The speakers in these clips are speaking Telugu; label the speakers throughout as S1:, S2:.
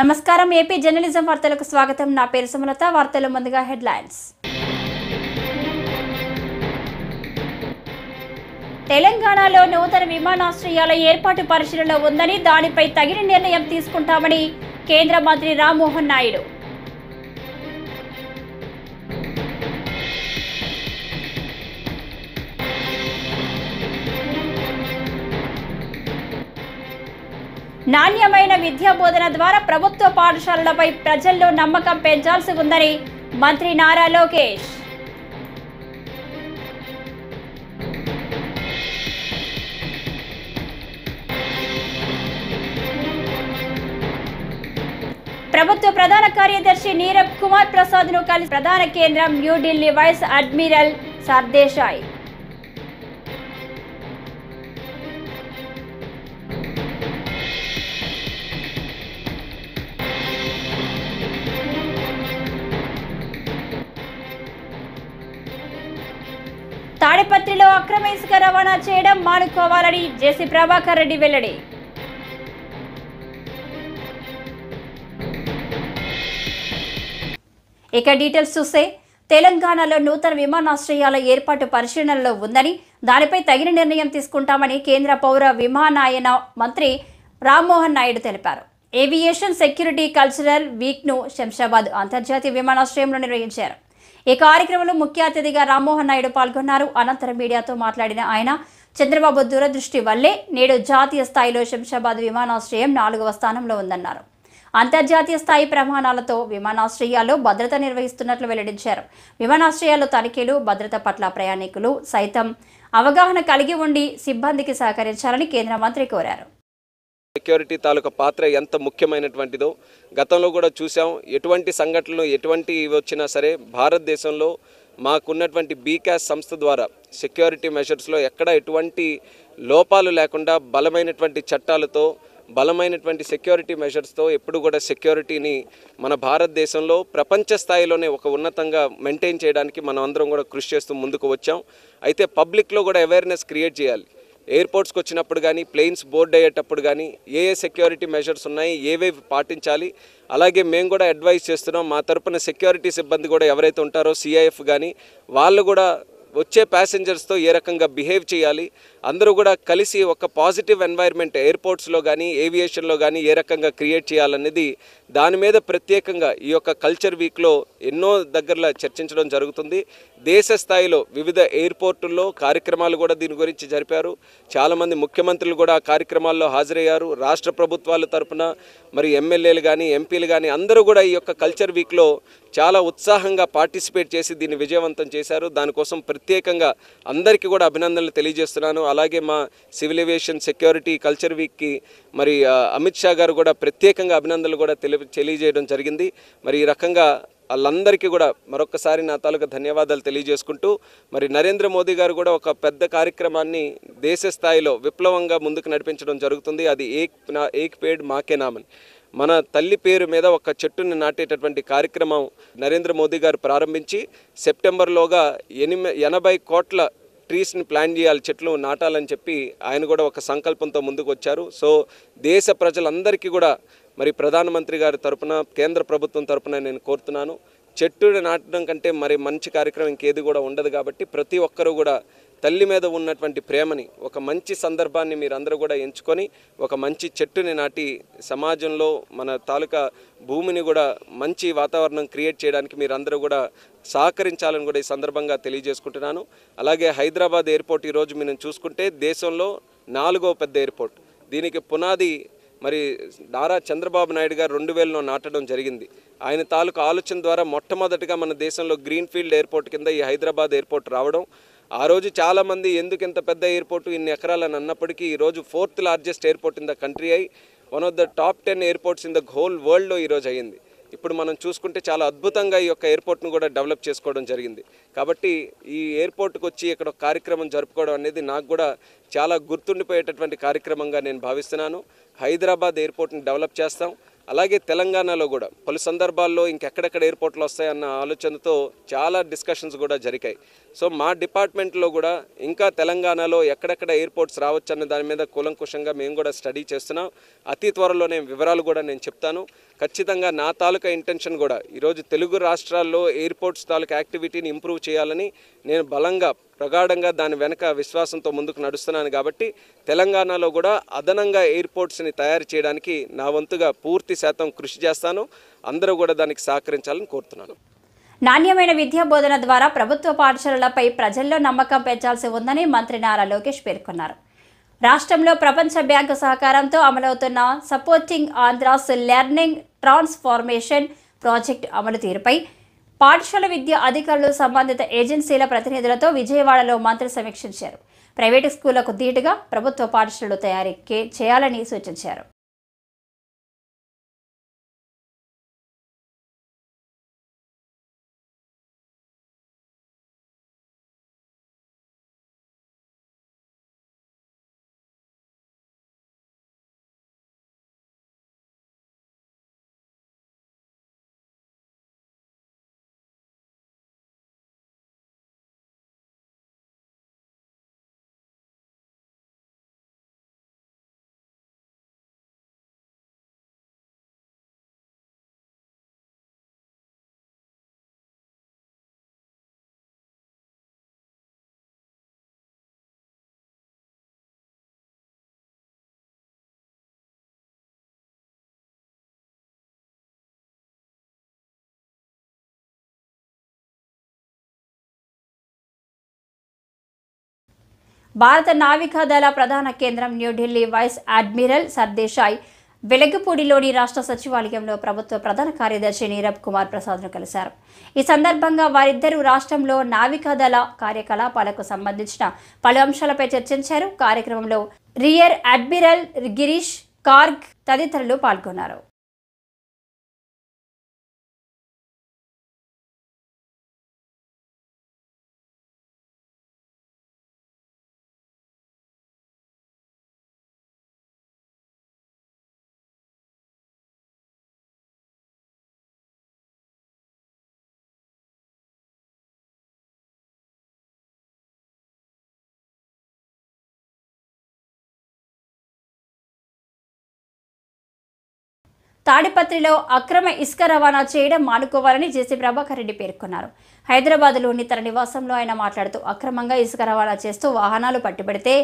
S1: నమస్కారం ఏపీ జర్నలిజం వార్తలకు స్వాగతం నా పేరు సుమలత వార్తల ముందుగా హెడ్లైన్స్ తెలంగాణలో నూతన విమానాశ్రయాల ఏర్పాటు పరిశీలనలో ఉందని దానిపై తగిన నిర్ణయం తీసుకుంటామని కేంద్ర మంత్రి రామ్మోహన్ నాయుడు నాణ్యమైన విద్యా బోధన ద్వారా ప్రభుత్వ పాఠశాలలపై ప్రజల్లో నమ్మకం పెంచాల్సి ఉందని మంత్రి నారా లోకేష్ ప్రభుత్వ ప్రధాన కార్యదర్శి నీరబ్ కుమార్ ప్రసాద్ ను కలిసి ప్రధాన కేంద్రం న్యూఢిల్లీ వైస్ అడ్మిరల్ సర్దేశాయ్ తాడిపత్రిలో అక్రమ ఇసుక రవాణా చేయడం మానుకోవాలని జేసీ ప్రభాకర్ రెడ్డి వెల్లడి ఇక డీటెయిల్స్ చూస్తే తెలంగాణలో నూతన విమానాశ్రయాల ఏర్పాటు పరిశీలనలో ఉందని దానిపై తగిన నిర్ణయం తీసుకుంటామని కేంద్ర పౌర విమానయాన మంత్రి రామ్మోహన్ నాయుడు తెలిపారు. ఏవియేషన్ సెక్యూరిటీ కల్చరల్ వీక్ను శంషాబాద్ అంతర్జాతీయ విమానాశ్రయంలో నిర్వహించారు. ఈ కార్యక్రమంలో ముఖ్య అతిథిగా రామ్మోహన్ నాయుడు పాల్గొన్నారు. అనంతరం మీడియాతో మాట్లాడిన ఆయన చంద్రబాబు దూరదృష్టి వల్లే నేడు జాతీయ స్థాయిలో శంషాబాద్ విమానాశ్రయం 4వ స్థానంలో ఉందన్నారు. అంతర్జాతీయ స్థాయి ప్రమాణాలతో విమానాశ్రయాల్లో భద్రత నిర్వహిస్తున్నట్లు వెల్లడించారు. విమానాశ్రయాల్లో తనిఖీలు భద్రత పట్ల ప్రయాణికులు సైతం అవగాహన కలిగి ఉండి సిబ్బందికి సహకరించాలని కేంద్ర మంత్రి కోరారు.
S2: సెక్యూరిటీ తాలూకా పాత్ర ఎంత ముఖ్యమైనటువంటిదో గతంలో కూడా చూసాం. ఎటువంటి సంఘటనలు ఎటువంటి వచ్చినా సరే భారతదేశంలో మాకున్నటువంటి బీకాస్ సంస్థ ద్వారా సెక్యూరిటీ మెషర్స్లో ఎక్కడ ఎటువంటి లోపాలు లేకుండా బలమైనటువంటి చట్టాలతో బలమైనటువంటి సెక్యూరిటీ మెషర్స్తో ఎప్పుడు కూడా సెక్యూరిటీని మన భారతదేశంలో ప్రపంచ స్థాయిలోనే ఒక ఉన్నతంగా మెయింటైన్ చేయడానికి మనం అందరం కూడా కృషి చేస్తూ ముందుకు వచ్చాం. అయితే పబ్లిక్లో కూడా అవేర్నెస్ క్రియేట్ చేయాలి. ఎయిర్పోర్ట్స్కి వచ్చినప్పుడు కానీ ప్లేన్స్ బోర్డ్ అయ్యేటప్పుడు కానీ ఏ సెక్యూరిటీ మెజర్స్ ఉన్నాయి ఏవేవి పాటించాలి. అలాగే మేము కూడా అడ్వైస్ చేస్తున్నాం. మా తరపున సెక్యూరిటీ సిబ్బంది కూడా ఎవరైతే ఉంటారో సిఐఎఫ్ కానీ వాళ్ళు కూడా వచ్చే ప్యాసింజర్స్తో ఏ రకంగా బిహేవ్ చేయాలి, అందరూ కూడా కలిసి ఒక పాజిటివ్ ఎన్వైర్న్మెంట్ ఎయిర్పోర్ట్స్లో కానీ ఏవియేషన్లో కానీ ఏ రకంగా క్రియేట్ చేయాలనేది దాని మీద ప్రత్యేకంగా ఈ యొక్క కల్చర్ వీక్లో ఎన్నో దగ్గరలో చర్చించడం జరుగుతుంది. దేశ స్థాయిలో వివిధ ఎయిర్పోర్టుల్లో కార్యక్రమాలు కూడా దీని గురించి జరిపారు. చాలామంది ముఖ్యమంత్రులు కూడా ఆ కార్యక్రమాల్లో హాజరయ్యారు. రాష్ట్ర ప్రభుత్వాల తరపున మరి ఎమ్మెల్యేలు కానీ ఎంపీలు కానీ అందరూ కూడా ఈ యొక్క కల్చర్ వీక్లో చాలా ఉత్సాహంగా పార్టిసిపేట్ చేసి దీన్ని విజయవంతం చేశారు. దానికోసం ప్రత్యేకంగా అందరికీ కూడా అభినందనలు తెలియజేస్తున్నాను. అలాగే మా సివిల్ ఏవియేషన్ సెక్యూరిటీ కల్చర్ వీక్కి మరి అమిత్ షా గారు కూడా ప్రత్యేకంగా అభినందనలు కూడా తెలియజేయడం జరిగింది. మరి ఈ రకంగా వాళ్ళందరికీ కూడా మరొకసారి నా తాలూకా ధన్యవాదాలు తెలియజేసుకుంటూ మరి నరేంద్ర మోదీ గారు కూడా ఒక పెద్ద కార్యక్రమాన్ని దేశ స్థాయిలో విప్లవంగా ముందుకు నడిపించడం జరుగుతుంది. అది ఏక్ పేడ్ మాకే నామని మన తల్లి పేరు మీద ఒక చెట్టుని నాటేటటువంటి కార్యక్రమం నరేంద్ర మోదీ గారు ప్రారంభించి సెప్టెంబర్లోగా 80 కోట్ల ట్రీస్ని ప్లాన్ చేయాలి, చెట్లు నాటాలని చెప్పి ఆయన కూడా ఒక సంకల్పంతో ముందుకు వచ్చారు. సో దేశ ప్రజలందరికీ కూడా మరి ప్రధానమంత్రి గారి తరపున కేంద్ర ప్రభుత్వం తరపున నేను కోరుతున్నాను, చెట్టుని నాటడం కంటే మరి మంచి కార్యక్రమం ఇంకేది కూడా ఉండదు. కాబట్టి ప్రతి ఒక్కరూ కూడా తల్లి మీద ఉన్నటువంటి ప్రేమని ఒక మంచి సందర్భాన్ని మీరందరూ కూడా ఎంచుకొని ఒక మంచి చెట్టుని నాటి సమాజంలో మన తాలూకా భూమిని కూడా మంచి వాతావరణం క్రియేట్ చేయడానికి మీరందరూ కూడా సహకరించాలని కూడా ఈ సందర్భంగా తెలియజేసుకుంటున్నాను. అలాగే హైదరాబాద్ ఎయిర్పోర్ట్ ఈరోజు మనం చూసుకుంటే దేశంలో 4వ పెద్ద ఎయిర్పోర్ట్. దీనికి పునాది మరి నారా చంద్రబాబు నాయుడు గారు 2000లో నాటడం జరిగింది. ఆయన తాలూకా ఆలోచన ద్వారా మొట్టమొదటిగా మన దేశంలో గ్రీన్ఫీల్డ్ ఎయిర్పోర్ట్ కింద ఈ హైదరాబాద్ ఎయిర్పోర్ట్ రావడం. ఆ రోజు చాలామంది ఎందుకు ఇంత పెద్ద ఎయిర్పోర్టు ఇన్ని ఎకరాలని అన్నప్పటికీ ఈరోజు 4th largest airport in the country అయి one of the top 10 airports in the whole వరల్డ్లో ఈరోజు అయ్యింది. ఇప్పుడు మనం చూసుకుంటే చాలా అద్భుతంగా ఈ యొక్క ఎయిర్పోర్ట్ను కూడా డెవలప్ చేసుకోవడం జరిగింది. కాబట్టి ఈ ఎయిర్పోర్ట్కి వచ్చి ఇక్కడ ఒక కార్యక్రమం జరుపుకోవడం అనేది నాకు కూడా చాలా గుర్తుండిపోయేటటువంటి కార్యక్రమంగా నేను భావిస్తున్నాను. హైదరాబాద్ ఎయిర్పోర్ట్ని డెవలప్ చేస్తాం. అలాగే తెలంగాణలో కూడా పలు సందర్భాల్లో ఇంకెక్కడెక్కడ ఎయిర్పోర్ట్లు వస్తాయన్న ఆలోచనతో చాలా డిస్కషన్స్ కూడా జరిగాయి. సో మా డిపార్ట్మెంట్లో కూడా ఇంకా తెలంగాణలో ఎక్కడెక్కడ ఎయిర్పోర్ట్స్ రావచ్చు అన్న దాని మీద కూలంకుషంగా మేము కూడా స్టడీ చేస్తున్నాం. అతి త్వరలోనే వివరాలు కూడా నేను చెప్తాను. ఖచ్చితంగా నా తాలూకా ఇంటెన్షన్ కూడా ఈరోజు తెలుగు రాష్ట్రాల్లో ఎయిర్పోర్ట్స్ తాలూకా యాక్టివిటీని ఇంప్రూవ్ చేయాలని నేను బలంగా ప్రగాఢంగా దాని వెనక విశ్వాసంతో ముందుకు నడుస్తున్నాను. కాబట్టి తెలంగాణలో కూడా అదనంగా ఎయిర్పోర్ట్స్ని తయారు చేయడానికి నా వంతుగా పూర్తి శాతం కృషి చేస్తాను. అందరూ కూడా దానికి సహకరించాలని కోరుతున్నాను.
S1: నాణ్యమైన విద్యా బోధన ద్వారా ప్రభుత్వ పాఠశాలలపై ప్రజల్లో నమ్మకం పెంచాల్సి ఉందని మంత్రి నారా లోకేష్ పేర్కొన్నారు. రాష్ట్రంలో ప్రపంచ బ్యాంకు సహకారంతో అమలవుతున్న supporting Andhra's learning transformation project అమలు తీరుపై పాఠశాల విద్యా అధికారులు సంబంధిత ఏజెన్సీల ప్రతినిధులతో విజయవాడలో మంత్రి సమీక్షించారు. ప్రైవేటు స్కూళ్లకు ధీటుగా ప్రభుత్వ పాఠశాలలు తయారీ చేయాలని సూచించారు. భారత నావికాదళ ప్రధాన కేంద్రం న్యూఢిల్లీ వైస్ అడ్మిరల్ సర్దేశాయ్ వెలగపూడిలోని రాష్ట్ర సచివాలయంలో ప్రభుత్వ ప్రధాన కార్యదర్శి నీరబ్ కుమార్ ప్రసాద్ను కలిశారు. ఈ సందర్భంగా వారిద్దరూ రాష్ట్రంలో నావికాదళ కార్యకలాపాలకు సంబంధించిన పలు అంశాలపై చర్చించారు. కార్యక్రమంలో రియర్ అడ్మిరల్ గిరీష్ కార్గ్ తదితరులు పాల్గొన్నారు. తాడిపత్రిలో అక్రమ ఇసుక రవాణా చేయడం మానుకోవాలని జేసీ ప్రభాకర్ రెడ్డి పేర్కొన్నారు. హైదరాబాద్లోని తన నివాసంలో ఆయన మాట్లాడుతూ అక్రమంగా ఇసుక రవాణా చేస్తూ వాహనాలు పట్టుబడితే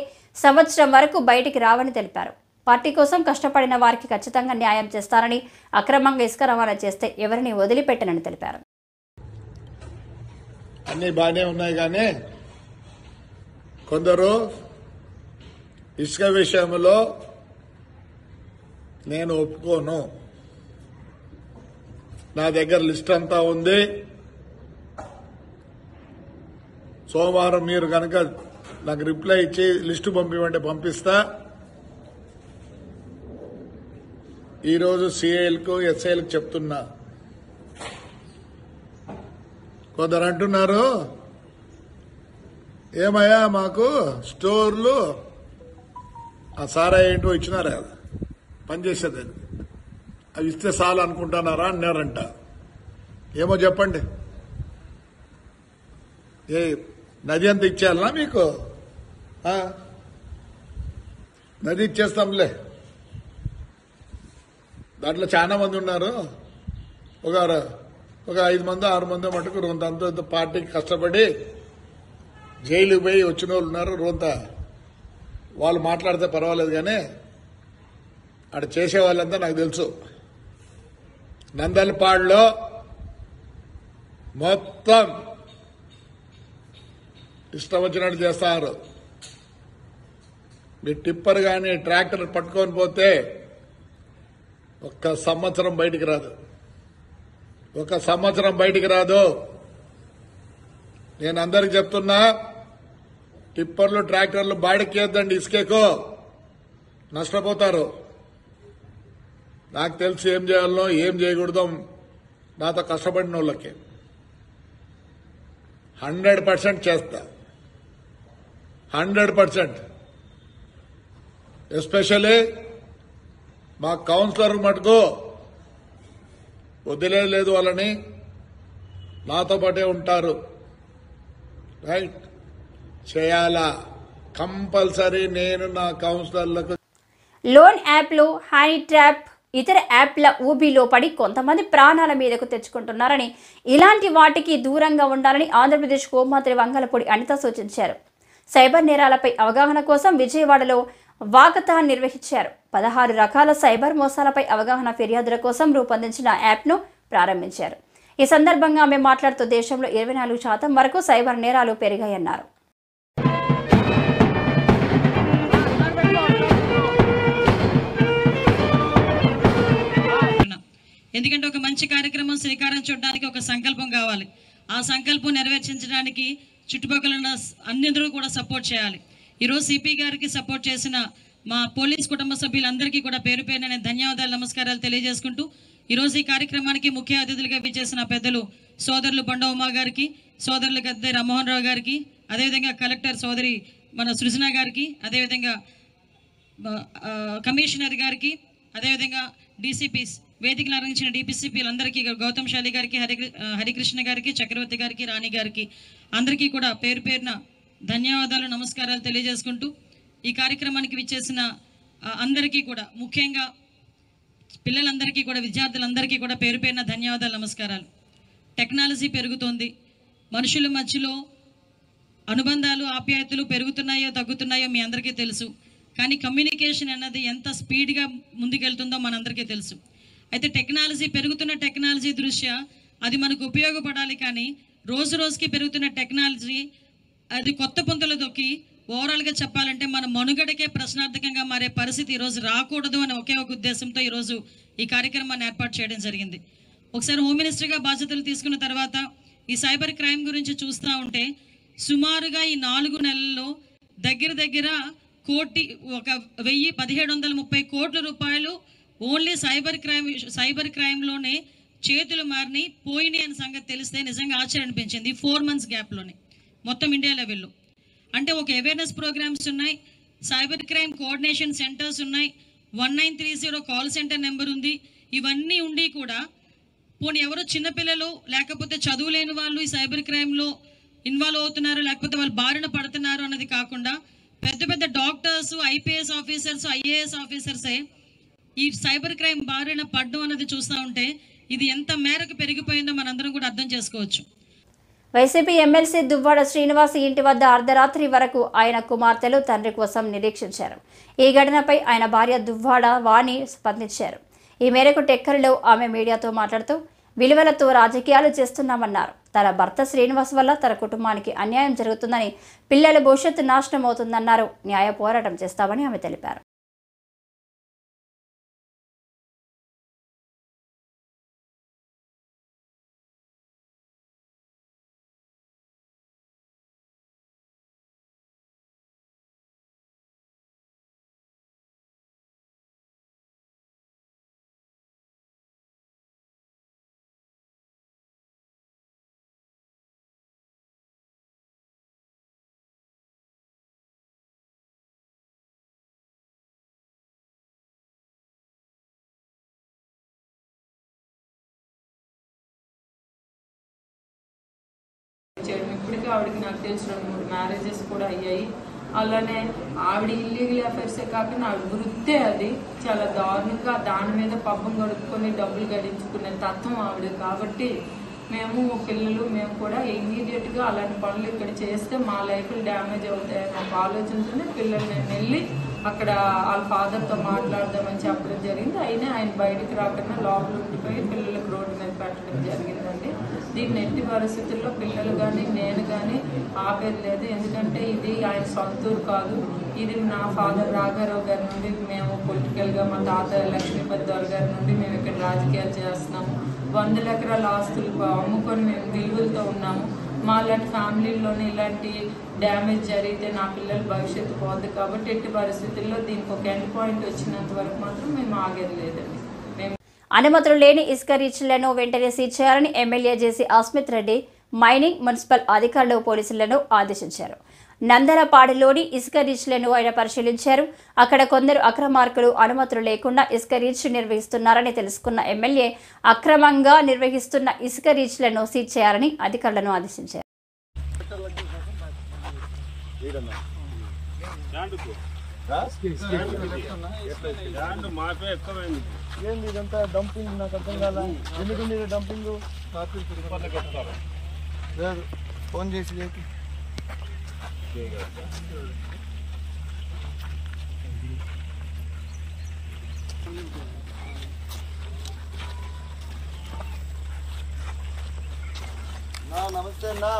S1: సంవత్సరం వరకు బయటికి రావని తెలిపారు. పార్టీ కోసం కష్టపడిన వారికి ఖచ్చితంగా న్యాయం చేస్తారని, అక్రమంగా ఇసుక రవాణా చేస్తే ఎవరిని వదిలిపెట్టనని తెలిపారు.
S3: అన్నీ బాగానే ఉన్నాయి, కానీ కొందరు ఇసుక విషయంలో నేను ఒప్పుకోను, నా దగ్గర లిస్ట్ అంతా ఉంది, సోమవారం మీరు కనుక నాకు రిప్లై ఇచ్చి లిస్టు పంపిమంటే పంపిస్తా. ఈరోజు సిఐలకు ఎస్ఐలకు చెప్తున్నా. కొందరు అంటున్నారు, ఏమయ్యా మాకు స్టోర్లు ఆ సారా ఏంటో ఇచ్చినారా కదా పనిచేసేదని, అవి ఇస్తే చాలు అనుకుంటున్నారా అన్నారంట. ఏమో చెప్పండి, ఏ నది అంత ఇచ్చేయాలనా మీకు? నది ఇచ్చేస్తాంలే. దాంట్లో చాలా మంది ఉన్నారు, ఒక 5 మంది 6 మంది మటుకు రొంత పార్టీకి కష్టపడి జైలుకి పోయి వచ్చిన వాళ్ళు ఉన్నారు. రొంత వాళ్ళు మాట్లాడితే పర్వాలేదు, కానీ అక్కడ చేసే వాళ్ళంతా నాకు తెలుసు. నందలపాడులో మొత్తం ఇష్టం వచ్చినట్టు చేస్తారు. మీ టిప్పర్ కానీ ట్రాక్టర్ పట్టుకొని పోతే ఒక్క సంవత్సరం బయటికి రాదు, నేను అందరికి చెప్తున్నా, టిప్పర్లు ట్రాక్టర్లు బాడికి ఇద్దండి, ఇసుకేకో నష్టపోతారు. నాకు తెలిసి ఏం చేయాలనో ఏం చేయకూడదో నాతో కష్టపడిన వాళ్ళకి 100% చేస్తా, 100%. ఎస్పెషల్లీ మా కౌన్సిలర్ మటుకు వదిలేదు వాళ్ళని, నాతో పాటే ఉంటారు. రైట్, చేయాలా కంపల్సరీ. నేను నా కౌన్సిలర్లకు
S1: లోన్ యాప్లు, హనీ ట్రాప్, ఇతర యాప్ల ఊబిలో పడి కొంతమంది ప్రాణాల మీదకు తెచ్చుకుంటున్నారని, ఇలాంటి వాటికి దూరంగా ఉండాలని ఆంధ్రప్రదేశ్ హోంమంత్రి వంగలపూడి అనిత సూచించారు. సైబర్ నేరాలపై అవగాహన కోసం విజయవాడలో వాకథాన్ నిర్వహించారు. 16 రకాల సైబర్ మోసాలపై అవగాహన ఫిర్యాదుల కోసం రూపొందించిన యాప్ను ప్రారంభించారు. ఈ సందర్భంగా ఆమె మాట్లాడుతూ దేశంలో 24% వరకు సైబర్ నేరాలు పెరిగాయన్నారు.
S4: ఎందుకంటే ఒక మంచి కార్యక్రమం శ్రీకారం చుట్టడానికి ఒక సంకల్పం కావాలి. ఆ సంకల్పం నెరవేర్చడానికి చుట్టుపక్కల ఉన్న అందరూ కూడా సపోర్ట్ చేయాలి. ఈరోజు సిపి గారికి సపోర్ట్ చేసిన మా పోలీస్ కుటుంబ సభ్యులందరికీ కూడా పేరు పేరున నేను ధన్యవాదాలు, నమస్కారాలు తెలియజేసుకుంటూ ఈరోజు ఈ కార్యక్రమానికి ముఖ్య అతిథులుగా విచ్చేసిన పెద్దలు సోదరులు బండ ఉమా గారికి, సోదరులు గద్దె రామ్మోహన్ రావు గారికి, అదేవిధంగా కలెక్టర్ సోదరి మన సృజన గారికి, అదేవిధంగా కమిషనర్ గారికి, అదేవిధంగా డీసీపీస్ వేదికలు అలంకరించిన డిపిసిపిలందరికీ, గౌతమ్ శాలి గారికి, హరికృష్ణ గారికి, చక్రవర్తి గారికి, రాణి గారికి అందరికీ కూడా పేరు పేరున ధన్యవాదాలు, నమస్కారాలు తెలియజేసుకుంటూ ఈ కార్యక్రమానికి విచ్చేసిన అందరికీ కూడా, ముఖ్యంగా పిల్లలందరికీ కూడా, విద్యార్థులందరికీ కూడా పేరు పేరున ధన్యవాదాలు, నమస్కారాలు. టెక్నాలజీ పెరుగుతోంది, మనుషుల మధ్యలో అనుబంధాలు, ఆప్యాయతలు పెరుగుతున్నాయో తగ్గుతున్నాయో మీ అందరికీ తెలుసు. కానీ కమ్యూనికేషన్ అన్నది ఎంత స్పీడ్గా ముందుకెళ్తుందో మనందరికీ తెలుసు. అయితే టెక్నాలజీ పెరుగుతున్న టెక్నాలజీ దృష్ట్యా అది మనకు ఉపయోగపడాలి. కానీ రోజు రోజుకి పెరుగుతున్న టెక్నాలజీ అది కొత్త పుంతలు దొక్కి ఓవరాల్గా చెప్పాలంటే మన మనుగడకే ప్రశ్నార్థకంగా మారే పరిస్థితి ఈరోజు రాకూడదు అని ఒకే ఒక ఉద్దేశంతో ఈరోజు ఈ కార్యక్రమాన్ని ఏర్పాటు చేయడం జరిగింది. ఒకసారి హోమ్ మినిస్టర్గా బాధ్యతలు తీసుకున్న తర్వాత ఈ సైబర్ క్రైమ్ గురించి చూస్తూ ఉంటే సుమారుగా ఈ 4 నెలల్లో దగ్గర 1,1730 కోట్ల రూపాయలు ఓన్లీ సైబర్ క్రైమ్లోనే చేతులు మారిని పోయినాయి అనే సంగతి తెలిస్తే నిజంగా ఆశ్చర్యం అనిపించింది. 4 months గ్యాప్లోనే మొత్తం ఇండియా లెవెల్లో. అంటే ఒక అవేర్నెస్ ప్రోగ్రామ్స్ ఉన్నాయి, సైబర్ క్రైమ్ కోఆర్డినేషన్ సెంటర్స్ ఉన్నాయి, 1930 కాల్ సెంటర్ నెంబర్ ఉంది. ఇవన్నీ ఉండి కూడా పోనీ ఎవరో చిన్నపిల్లలు లేకపోతే చదువు లేని వాళ్ళు ఈ సైబర్ క్రైమ్లో ఇన్వాల్వ్ అవుతున్నారు, లేకపోతే వాళ్ళు బారిన పడుతున్నారు అన్నది కాకుండా పెద్ద పెద్ద డాక్టర్స్, ఐపీఎస్ ఆఫీసర్స్, ఐఏఎస్ ఆఫీసర్సే ఈ సైబర్ క్రైమ్ బారిన పడడం అన్నది చూస్తూ ఉంటే ఇది ఎంత మేరకు పెరిగిపోయిందో మనందరం కూడా అర్థం చేసుకోవచ్చు.
S1: వైసీపీ ఎమ్మెల్సీ దువ్వాడ శ్రీనివాస్ ఇంటి వద్ద అర్ధరాత్రి వరకు ఆయన కుమార్తెలు తండ్రి కోసం నిరీక్షించారు. ఈ ఘటనపై ఆయన భార్య దువ్వాడ వాణి స్పందించారు. ఈ మేరకు టెక్కలిలో ఆమె మీడియాతో మాట్లాడుతూ విలువలతో రాజకీయాలు చేస్తున్నామన్నారు. తన భర్త శ్రీనివాస్ వల్ల తన కుటుంబానికి అన్యాయం జరుగుతుందని, పిల్లల భవిష్యత్తు నాశనం అవుతుందన్నారు. న్యాయ పోరాటం చేస్తామని ఆమె తెలిపారు.
S5: ఇప్పటికీ ఆవిడకి నాకు తెలిసిన 3 మ్యారేజెస్ కూడా అయ్యాయి. అలానే ఆవిడ ఇల్లీగల్ అఫైర్సే కాకుండా ఆవిడ వృత్తే అది చాలా దారుణంగా దాని మీద పబ్బం గడుపుకొని డబ్బులు గడించుకునే తత్వం ఆవిడ. కాబట్టి మేము పిల్లలు మేము కూడా ఇమ్మీడియట్గా అలాంటి పనులు ఇక్కడ చేస్తే మా లైఫ్లు డ్యామేజ్ అవుతాయని ఒక ఆలోచనతోనే పిల్లలు నేను వెళ్ళి అక్కడ వాళ్ళ ఫాదర్తో మాట్లాడదామని చెప్పడం జరిగింది. అయినా ఆయన బయటకు రాకుండా లోపల ఉండిపోయి పిల్లలకు రోడ్డు మీద పెట్టడం జరిగిందండి. దీన్ని ఎట్టి పరిస్థితుల్లో పిల్లలు కానీ నేను కానీ ఆపేది లేదు. ఎందుకంటే ఇది ఆయన సొంతూరు కాదు, ఇది నా ఫాదర్ రాఘారావు గారి నుండి మేము పొలిటికల్గా మా తాత లక్ష్మీపతి దొర గారి నుండి మేము ఇక్కడ రాజకీయాలు చేస్తున్నాము. 100 ఎకరాల ఆస్తులు అమ్ముకొని మేము విలువలతో ఉన్నాము. మా లాంటి ఫ్యామిలీలోనే ఇలాంటి డ్యామేజ్ జరిగితే నా పిల్లల భవిష్యత్తు పోద్ది. కాబట్టి ఎట్టి పరిస్థితుల్లో దీనికి ఒక ఎండ్ పాయింట్ వచ్చినంత వరకు మాత్రం మేము ఆగేది లేదండి.
S1: అనుమతులు లేని ఇసుక రీచ్లను వెంటనే సీజ్ చేయాలని ఎమ్మెల్యే జేసీ అస్మిత్ రెడ్డి మైనింగ్, మున్సిపల్ అధికారులు, పోలీసులను ఆదేశించారు. నందలపాడులోని ఇసుక రీచ్లను ఆయన పరిశీలించారు. అక్కడ కొందరు అక్రమార్కులు అనుమతులు లేకుండా ఇసుక రీచ్ నిర్వహిస్తున్నారని తెలుసుకున్న ఎమ్మెల్యే అక్రమంగా నిర్వహిస్తున్న ఇసుక రీచ్లను సీజ్ చేయాలని అధికారులను ఆదేశించారు.
S6: ఇదంతా డంపింగ్ నాకు అర్థం కాదా? ఎందుకు డంపింగ్ లేదు, ఫోన్ చేసి నమస్తే అన్నా.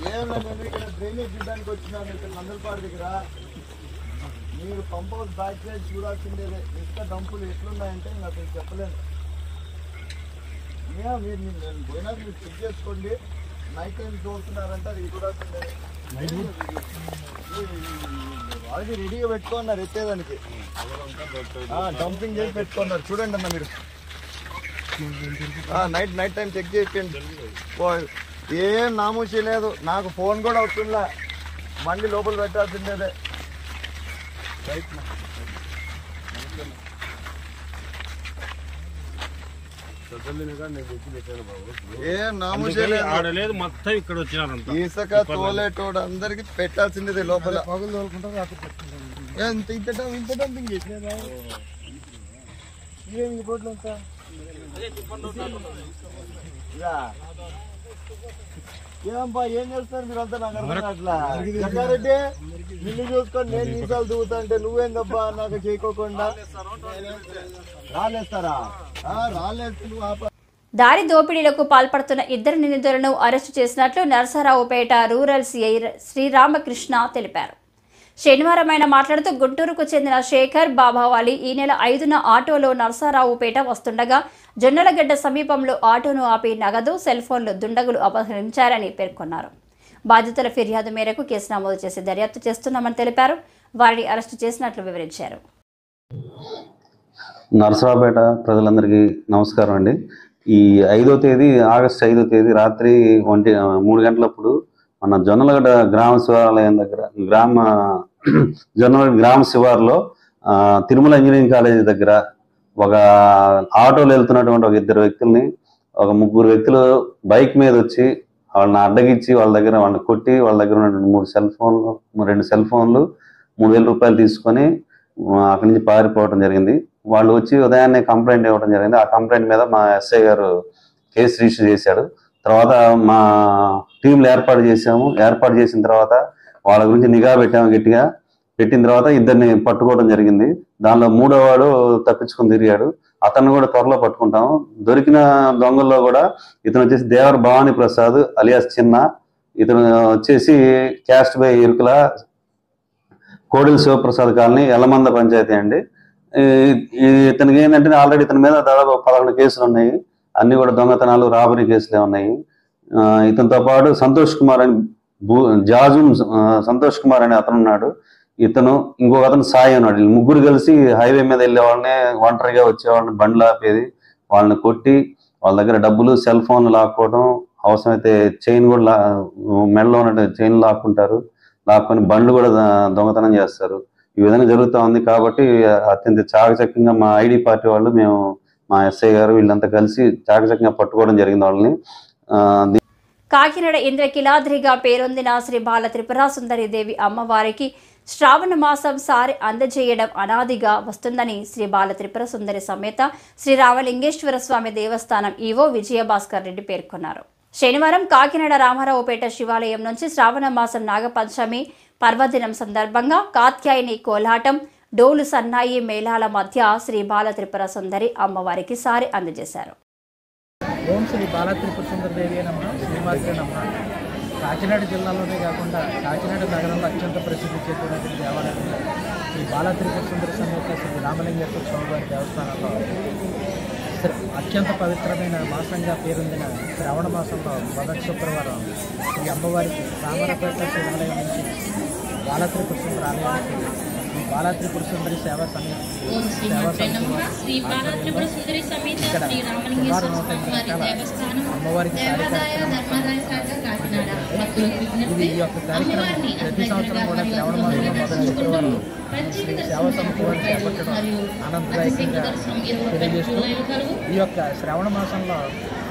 S6: ఏమన్నా నేను ఇక్కడ డ్రైనేజ్ చూడడానికి వచ్చినాను ఇక్కడ నందలపాడు దగ్గర. మీరు పంప్ హౌస్ బ్యాక్ సైడ్ చూడాల్సిందేదే. ఇసుక డంపులు ఎట్లున్నాయంటే నాకు చెప్పలేను. మీరు నేను పోయినా మీరు చెక్ చేసుకోండి. నైట్ టైం చూస్తున్నారంటే అది చూడాల్సిందే. వాళ్ళకి రెడీగా పెట్టుకున్నారు ఎత్తేదానికి, డంపింగ్ చేసి పెట్టుకున్నారు. చూడండి అన్న మీరు నైట్ టైం చెక్ చేయండి. ఏం నామూసి లేదు, నాకు ఫోన్ కూడా అవుతుందా. బండి లోపల పెట్టాల్సిందేదే. ఏం నామూసి లేదు, మొత్తం ఇక్కడ వచ్చినారు. ఇసుక తోలేటోడు అందరికి పెట్టాల్సిందే లోపల. ఇంత డంపింగ్ చేసినా ఏమబ్బా ఏం చేస్తున్నారు మీరంతా? నాకు అర్థం అట్లా జగ్గారెడ్డి నిన్ను చూసుకొని నేను మీసాలు దిగుతా అంటే నువ్వేందబ్బా నాకు చేయకోకుండా రాలేస్తారా? రాలేస్తే నువ్వు
S1: దారి దోపిడీలకు పాల్పడుతున్న 2 నిందితులను అరెస్టు చేసినట్లు నరసరావుపేట రూరల్ సిఐ శ్రీరామకృష్ణ తెలిపారు. శనివారం ఆయన మాట్లాడుతూ గుంటూరుకు చెందిన శేఖర్ బాబావాలి ఈ నెల 5న ఆటోలో నరసరావుపేట వస్తుండగా జొన్నలగడ్డ సమీపంలో ఆటోను ఆపి నగదు, సెల్ ఫోన్లు దుండగులు అపహరించారని పేర్కొన్నారు. బాధితుల ఫిర్యాదు మేరకు కేసు నమోదు చేసి దర్యాప్తు చేస్తున్నామని తెలిపారు. వారిని అరెస్టు చేసినట్లు వివరించారు.
S7: నరసరావుపేట ప్రజలందరికీ నమస్కారం అండి. ఈ 5వ తేదీ ఆగస్టు 5వ తేదీ రాత్రి 3 గంటలప్పుడు మన జొన్నలగడ్డ గ్రామ శివాలయం దగ్గర జొన్నలగడ్డ గ్రామ శివారులో తిరుమల ఇంజనీరింగ్ కాలేజీ దగ్గర ఒక ఆటోలో వెళ్తున్నటువంటి ఒక 2 వ్యక్తుల్ని ఒక 3 వ్యక్తులు బైక్ మీద వచ్చి వాళ్ళని అడ్డగిచ్చి వాళ్ళ దగ్గర వాళ్ళని కొట్టి వాళ్ళ దగ్గర ఉన్నటువంటి 2 సెల్ ఫోన్లు 3,000 రూపాయలు తీసుకొని అక్కడి నుంచి పారిపోవడం జరిగింది. వాళ్ళు వచ్చి ఉదయాన్నే కంప్లైంట్ ఇవ్వడం జరిగింది. ఆ కంప్లైంట్ మీద మా ఎస్ఐ గారు కేసు రిజిస్టర్ చేశాడు. తర్వాత మా టీంలు ఏర్పాటు చేసిన తర్వాత వాళ్ళ గురించి నిఘా పెట్టాము. గట్టిగా పెట్టిన తర్వాత 2ని పట్టుకోవడం జరిగింది. దానిలో 3వ వాడు తప్పించుకొని తిరిగాడు. అతన్ని కూడా త్వరలో పట్టుకుంటాము. దొరికిన దొంగల్లో కూడా ఇతను వచ్చేసి దేవర భవానీ ప్రసాద్ అలియాస్ చిన్న, ఇతను వచ్చేసి క్యాస్ట్ బై ఇరుకుల కోడిల శివప్రసాద్ కాలనీ ఎల్లమంద పంచాయతీ అండి. ఇతనికి ఏంటంటే ఆల్రెడీ ఇతని మీద దాదాపు 11 కేసులు ఉన్నాయి. అన్ని కూడా దొంగతనాలు, రాబరీ కేసులే ఉన్నాయి. ఇతనితో పాటు సంతోష్ కుమార్ అని సంతోష్ కుమార్ అని అతను ఉన్నాడు. ఇతను ఇంకొక అతను సాయి ఉన్నాడు. వీళ్ళు 3 కలిసి హైవే మీద వెళ్ళే వాళ్ళని, ఒంటరిగా వచ్చేవాళ్ళని బండ్లు ఆపేది, వాళ్ళని కొట్టి వాళ్ళ దగ్గర డబ్బులు, సెల్ ఫోన్లు లాక్కోవడం, అవసరమైతే చైన్ కూడా మెడలో ఉన్న చైన్ లాక్కొని బండ్లు కూడా దొంగతనం చేస్తారు. ఈ విధంగా జరుగుతూ ఉంది. కాబట్టి అత్యంత చాకచక్యంగా మా ఐడి పార్టీ వాళ్ళు, మేము మా ఎస్ఐ గారు వీళ్ళంతా కలిసి చాకచక్యంగా పట్టుకోవడం జరిగింది వాళ్ళని.
S1: కాకినాడ ఇంద్రకిలాద్రిగా పేరొందిన శ్రీ బాల త్రిపుర సుందరి దేవి అమ్మవారికి శ్రావణ మాసం సారి అందజేయడం అనాదిగా వస్తుందని శ్రీ బాల త్రిపుర సుందరి సమేత శ్రీ రామలింగేశ్వర స్వామి దేవస్థానం ఈవో విజయభాస్కర్ రెడ్డి పేర్కొన్నారు. శనివారం కాకినాడ రామారావుపేట శివాలయం నుంచి శ్రావణ మాసం నాగపంచమి పర్వదినం సందర్భంగా కాత్యాయని కోలాటం, డోలు సన్నాయి మేళాల మధ్య శ్రీ బాల త్రిపుర సుందరి అమ్మవారికి సారి అందజేశారు.
S8: ఓం శ్రీ బాల త్రిపుర సుందరి దేవి నమః, శ్రీమాత్రే నమః. కాకినాడ జిల్లాలోనే కాకుండా కాకినాడ నగరంలో అత్యంత ప్రసిద్ధి చెందినటువంటి దేవాలయం శ్రీ బాల త్రిపుర సుందరి సమేత శ్రీ రామలింగేశ్వర స్వామివారి దేవస్థానంలో అత్యంత పవిత్రమైన మాసంగా పేరొందిన శ్రావణ మాసంలో మొదటి శుక్రవారం ఈ అమ్మవారికి రామారావుపేట శివాలయం నుంచి బాల త్రిపుర సుందరి ఆలయానికి బాలా త్రిపుర సుందరి సేవా సమితి ఇక్కడ సుమారు 150 రకాల అమ్మవారికి ఇది ఈ యొక్క కార్యక్రమం ప్రతి సంవత్సరం కూడా శ్రావణ మాసంలో మొదటి శుక్రవారం శ్రీ సేవా సమితి వారు చేపట్టడం ఆనందదాయకంగా తెలియజేస్తూ ఈ యొక్క శ్రావణ మాసంలో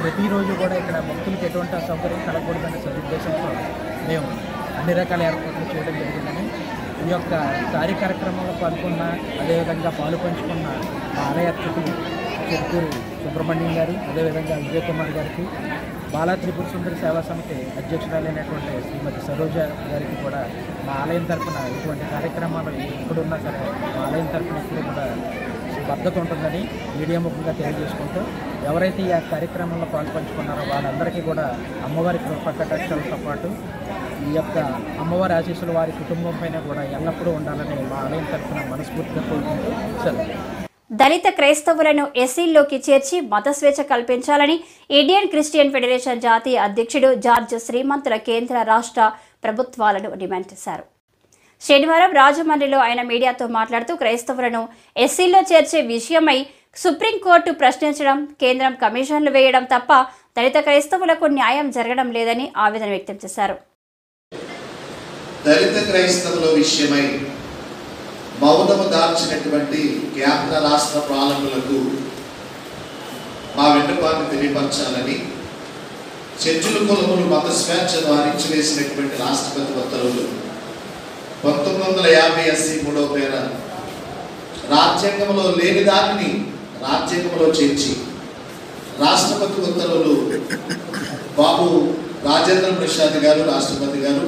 S8: ప్రతిరోజు కూడా ఇక్కడ భక్తులకు ఎటువంటి అసౌకర్యం కలగకూడదనే సదుద్దేశంతో మేము అన్ని రకాల ఏర్పాట్లు చేయడం జరిగిందని ఈ యొక్క కార్యక్రమంలో పాల్గొన్న అదేవిధంగా పాలు పంచుకున్న ఆలయ అర్చకులు చెరుకూరు సుబ్రహ్మణ్యం గారు అదేవిధంగా విజయ్ కుమార్ గారికి బాలా త్రిపుర సుందరి సేవా సమితి అధ్యక్షురాలైనటువంటి శ్రీమతి సరోజ గారికి కూడా మా ఆలయం తరఫున ఇటువంటి కార్యక్రమాలు ఎక్కడున్నా సరే మా ఆలయం తరఫున ఎప్పుడు కూడా బద్ధత ఉంటుందని మీడియా ముఖంగా తెలియజేసుకుంటూ ఎవరైతే ఈ కార్యక్రమంలో పాల్పంచుకున్నారో వాళ్ళందరికీ కూడా అమ్మవారి కటాక్షాలతో పాటు ఈ యొక్క అమ్మవారి ఆశీస్సులు వారి కుటుంబం పైన కూడా ఎల్లప్పుడూ ఉండాలని మా ఆలయం తరఫున మనస్ఫూర్తిగా కోరుకుంటూ సెలవు.
S1: దళిత క్రైస్తవులను ఎస్సీల్లోకి చేర్చి మత స్వేచ్ఛ కల్పించాలని ఇండియన్ క్రిస్టియన్ ఫెడరేషన్ జాతీయ అధ్యక్షుడు జార్జ్ శ్రీమంతుల కేంద్ర రాష్ట్ర ప్రభుత్వాలను డిమాండ్ చేశారు. శనివారం రాజమండ్రిలో ఆయన మీడియాతో మాట్లాడుతూ క్రైస్తవులను ఎస్సీల్లో చేర్చే విషయమై సుప్రీంకోర్టు ప్రశ్నించడం, కేంద్రం కమిషన్లు వేయడం తప్ప దళిత క్రైస్తవులకు న్యాయం జరగడం లేదని ఆవేదన వ్యక్తం చేశారు.
S9: దళిత క్రైస్తవుల విషయమై మౌనము దాల్చినటువంటి కేంద్ర రాష్ట్ర పాలకులకు మా విన్నపాన్ని తెలియపరచాలని చెంచుల కులములు మత స్వేచ్ఛను అణిచివేసినటువంటి రాష్ట్రపతి ఉత్తర్వులు 1950 SC 3వ పేర రాజ్యాంగంలో లేని దానిని రాజ్యాంగంలో చేర్చి రాష్ట్రపతి ఉత్తర్వులు బాబు రాజేంద్ర ప్రసాద్ గారు రాష్ట్రపతి గారు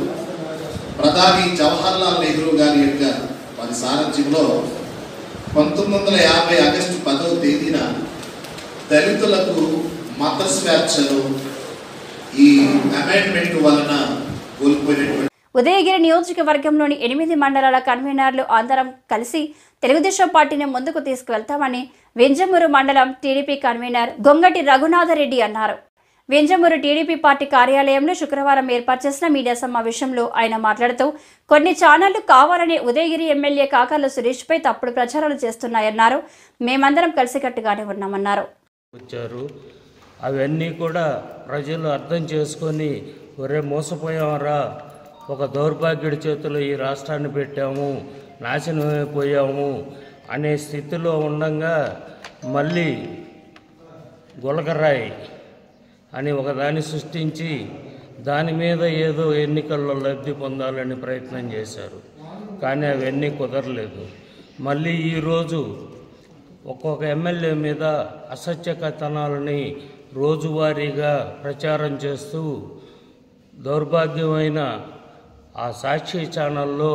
S9: ప్రధాని జవహర్లాల్ నెహ్రూ గారి యొక్క వారి సారథ్యంలో 1950 ఆగస్టు 10వ తేదీన దళితులకు మత స్వేచ్ఛను ఈ అమెండ్మెంట్ వలన కోల్పోయినటువంటి
S1: ఉదయగిరి నియోజకవర్గంలోని 8 మండలాల కన్వీనర్లు అందరం కలిసి తెలుగుదేశం పార్టీని ముందుకు తీసుకువెళ్తామని వింజమూరు మండలం టీడీపీ కన్వీనర్ గొంగటి రఘునాథరెడ్డి అన్నారు. వింజమూరు టీడీపీ పార్టీ కార్యాలయంలో శుక్రవారం ఏర్పాటు చేసిన మీడియా సమావేశంలో ఆయన మాట్లాడుతూ కొన్ని ఛానళ్లు కావాలని ఉదయగిరి ఎమ్మెల్యే కాకర్ల సురేష్పై తప్పుడు ప్రచారాలు చేస్తున్నాయన్నారు. మేమందరం కలిసికట్టుగానే ఉన్నామన్నారు.
S10: అవన్నీ కూడా ప్రజలు అర్థం చేసుకొని ఒరే మోసపోయామరా, ఒక దౌర్భాగ్యుడి చేతిలో ఈ రాష్ట్రాన్ని పెట్టాము, నాశనమైపోయాము అనే స్థితిలో ఉండగా మళ్ళీ గులకరాయి అని ఒకదాన్ని సృష్టించి దాని మీద ఏదో ఎన్నికల్లో లబ్ధి పొందాలని ప్రయత్నం చేశారు. కానీ అవన్నీ కుదరలేదు. మళ్ళీ ఈరోజు ఒక్కొక్క ఎమ్మెల్యే మీద అసత్య కథనాలని రోజువారీగా ప్రచారం చేస్తూ దౌర్భాగ్యమైన ఆ సాక్షి ఛానల్లో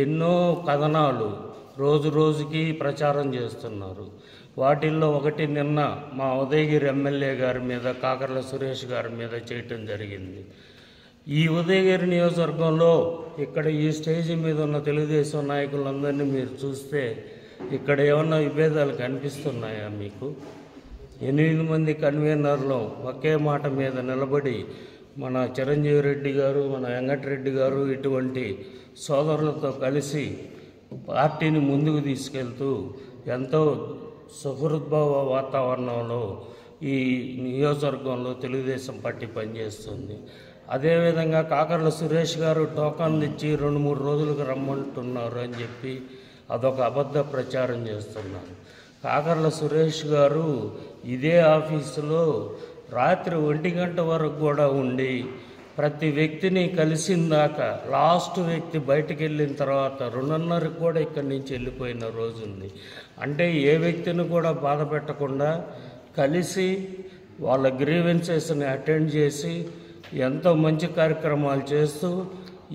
S10: ఎన్నో కథనాలు రోజు రోజుకి ప్రచారం చేస్తున్నారు. వాటిల్లో ఒకటి నిన్న మా ఉదయగిరి ఎమ్మెల్యే గారి మీద కాకర్ల సురేష్ గారి మీద చేయటం జరిగింది. ఈ ఉదయగిరి నియోజకవర్గంలో ఇక్కడ ఈ స్టేజీ మీద ఉన్న తెలుగుదేశం నాయకులందరినీ మీరు చూస్తే ఇక్కడ ఏమన్నా విభేదాలు కనిపిస్తున్నాయా మీకు? 8 మంది కన్వీనర్లు ఒకే మాట మీద నిలబడి మన చిరంజీవి రెడ్డి గారు, మన వెంకటరెడ్డి గారు ఇటువంటి సోదరులతో కలిసి పార్టీని ముందుకు తీసుకెళ్తూ ఎంతో సుహృద్భావ వాతావరణంలో ఈ నియోజకవర్గంలో తెలుగుదేశం పార్టీ పనిచేస్తుంది. అదేవిధంగా కాకర్ల సురేష్ గారు టోకన్లు ఇచ్చి 2-3 రోజులకు రమ్మంటున్నారు అని చెప్పి అదొక అబద్ధ ప్రచారం చేస్తున్నారు. కాకర్ల సురేష్ గారు ఇదే ఆఫీసులో రాత్రి 1 గంట వరకు కూడా ఉండి ప్రతి వ్యక్తిని కలిసిందాక లాస్ట్ వ్యక్తి బయటికి వెళ్ళిన తర్వాత 2:30కి కూడా ఇక్కడి నుంచి వెళ్ళిపోయిన రోజు ఉంది. అంటే ఏ వ్యక్తిని కూడా బాధ పెట్టకుండా కలిసి వాళ్ళ గ్రీవెన్సెస్ని అటెండ్ చేసి ఎంతో మంచి కార్యక్రమాలు చేస్తూ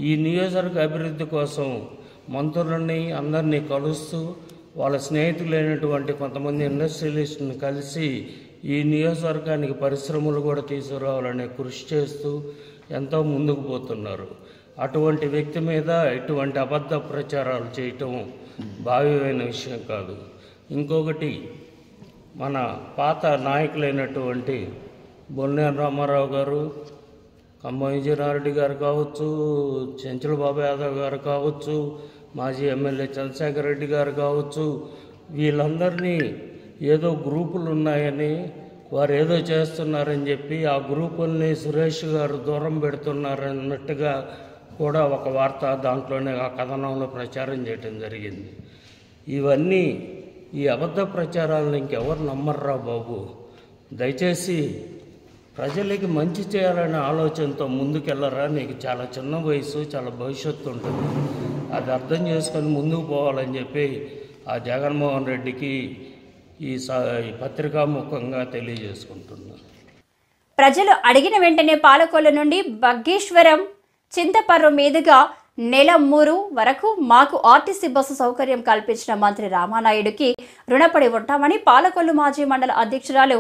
S10: ఈ నియోజకవర్గ అభివృద్ధి కోసం మంత్రులని అందరినీ కలుస్తూ వాళ్ళ స్నేహితులైనటువంటి కొంతమంది ఇండస్ట్రియలిస్ట్ని కలిసి ఈ నియోజకవర్గానికి పరిశ్రమలు కూడా తీసుకురావాలనే కృషి చేస్తూ ఎంతో ముందుకు పోతున్నారు. అటువంటి వ్యక్తి మీద ఇటువంటి అబద్ధ ప్రచారాలు చేయటం భావ్యమైన విషయం కాదు. ఇంకొకటి, మన పాత నాయకులైనటువంటి బొల్నేని రామారావు గారు, కమ్మ విజయనారెడ్డి గారు కావచ్చు, చెంచుల బాబు యాదవ్ గారు కావచ్చు, మాజీ ఎమ్మెల్యే చంద్రశేఖర్ రెడ్డి గారు కావచ్చు, వీళ్ళందరినీ ఏదో గ్రూపులు ఉన్నాయని వారు ఏదో చేస్తున్నారని చెప్పి ఆ గ్రూపుల్ని సురేష్ గారు దూరం పెడుతున్నారన్నట్టుగా కూడా ఒక వార్త దాంట్లోనే ఆ కథనంలో ప్రచారం చేయడం జరిగింది. ఇవన్నీ ఈ అబద్ధ ప్రచారాలను ఇంకెవరు నమ్మర్రా బాబు. దయచేసి ప్రజలకి మంచి చేయాలనే ఆలోచనతో ముందుకెళ్ళరా. నీకు చాలా చిన్న వయసు, చాలా భవిష్యత్తు ఉంటుంది. అది అర్థం చేసుకొని ముందుకు పోవాలని చెప్పి ఆ జగన్మోహన్ రెడ్డికి ఈ పత్రికాముఖంగా తెలియజేసుకుంటున్నాను.
S1: ప్రజలు అడిగిన వెంటనే పాలకొల్లు నుండి బగ్గేశ్వరం చింతపర్రు మీదుగా నెలమూరు వరకు మాకు ఆర్టీసీ బస్సు సౌకర్యం కల్పించిన మంత్రి రామానాయుడుకి రుణపడి ఉంటామని పాలకొల్లు మాజీ మండల అధ్యక్షురాలు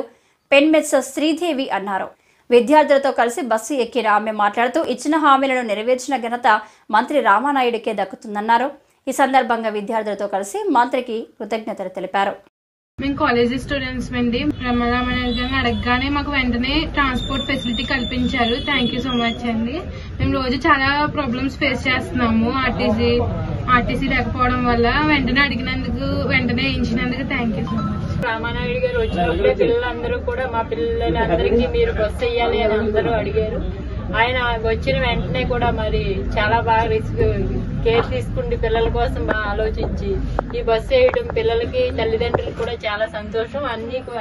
S1: పెన్మెత్స శ్రీదేవి అన్నారు. విద్యార్థులతో కలిసి బస్సు ఎక్కిన ఆమె మాట్లాడుతూ ఇచ్చిన హామీలను నెరవేర్చిన ఘనత మంత్రి రామానాయుడికే దక్కుతుందన్నారు. ఈ సందర్భంగా విద్యార్థులతో కలిసి మంత్రికి కృతజ్ఞతలు తెలిపారు.
S5: మేము కాలేజీ స్టూడెంట్స్ అండి. రామానాయుడు గారిని అడగగానే మాకు వెంటనే ట్రాన్స్పోర్ట్ ఫెసిలిటీ కల్పించారు. థ్యాంక్ యూ సో మచ్ అండి. మేము రోజు చాలా ప్రాబ్లమ్స్ ఫేస్ చేస్తున్నాము. ఆర్టీసీ లేకపోవడం వల్ల వెంటనే అడిగినందుకు, వెంటనే వేయించినందుకు thank you so much.
S11: Ramanaidu గారు వచ్చినప్పుడే పిల్లలందరూ కూడా మా పిల్లలందరికీ మీరు బస్సు వేయాలి అని అందరూ అడిగారు. ఆయన వచ్చిన వెంటనే కూడా మరి చాలా బాగా కేర్ తీసుకుంటే పిల్లల కోసం బాగా ఆలోచించి ఈ బస్సు వేయడం పిల్లలకి తల్లిదండ్రులకు కూడా చాలా సంతోషం.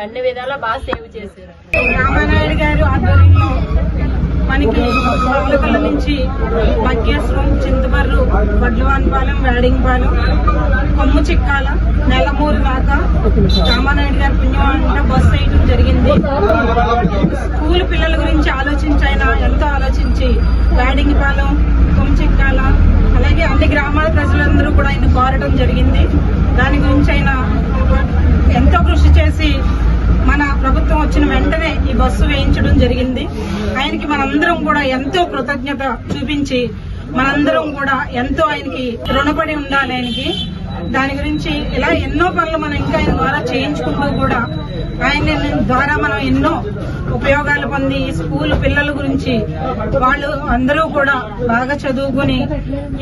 S11: అన్ని విధాలా బాగా సేవ్ చేశారు.
S5: రామానాయుడు గారు ఆధ్వర్యంలో మనకి పాలకొల్లు నుంచి బగ్గేశ్వరం, చింతపర్రు, వడ్లవానిపాలెం, వేడింగపాలెం, కొమ్ము చిక్కాల, నెలమూరు దాకా రామానాయుడు గారి పుణ్యం అంటే బస్సు వేయడం జరిగింది. స్కూల్ పిల్లల గురించి ఆలోచించైనా ఎంతో ఆలోచించి వేడింగపాలెం, కొమ్ము చిక్కాల, అలాగే అన్ని గ్రామాల ప్రజలందరూ కూడా ఆయన కోరడం జరిగింది. దాని గురించి ఆయన ఎంతో కృషి చేసి మన ప్రభుత్వం వచ్చిన వెంటనే ఈ బస్సు వేయించడం జరిగింది. ఆయనకి మనందరం కూడా ఎంతో కృతజ్ఞత చూపించి మనందరం కూడా ఎంతో ఆయనకి రుణపడి ఉండాలి. ఆయనకి దాని గురించి ఇలా ఎన్నో పనులు మనం ఇంకా ఆయన ద్వారా చేయించుకుంటూ కూడా ఆయన ద్వారా మనం ఎన్నో ఉపయోగాలు పొంది స్కూల్ పిల్లల గురించి వాళ్ళు అందరూ కూడా బాగా చదువుకుని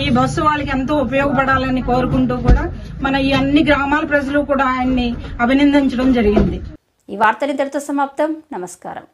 S5: ఈ బస్సు వాళ్ళకి ఎంతో ఉపయోగపడాలని కోరుకుంటూ కూడా మన ఈ అన్ని గ్రామాల ప్రజలు కూడా ఆయన్ని అభినందించడం జరిగింది.
S1: ఈ వార్తలు ఇంతటితో సమాప్తం. నమస్కారం.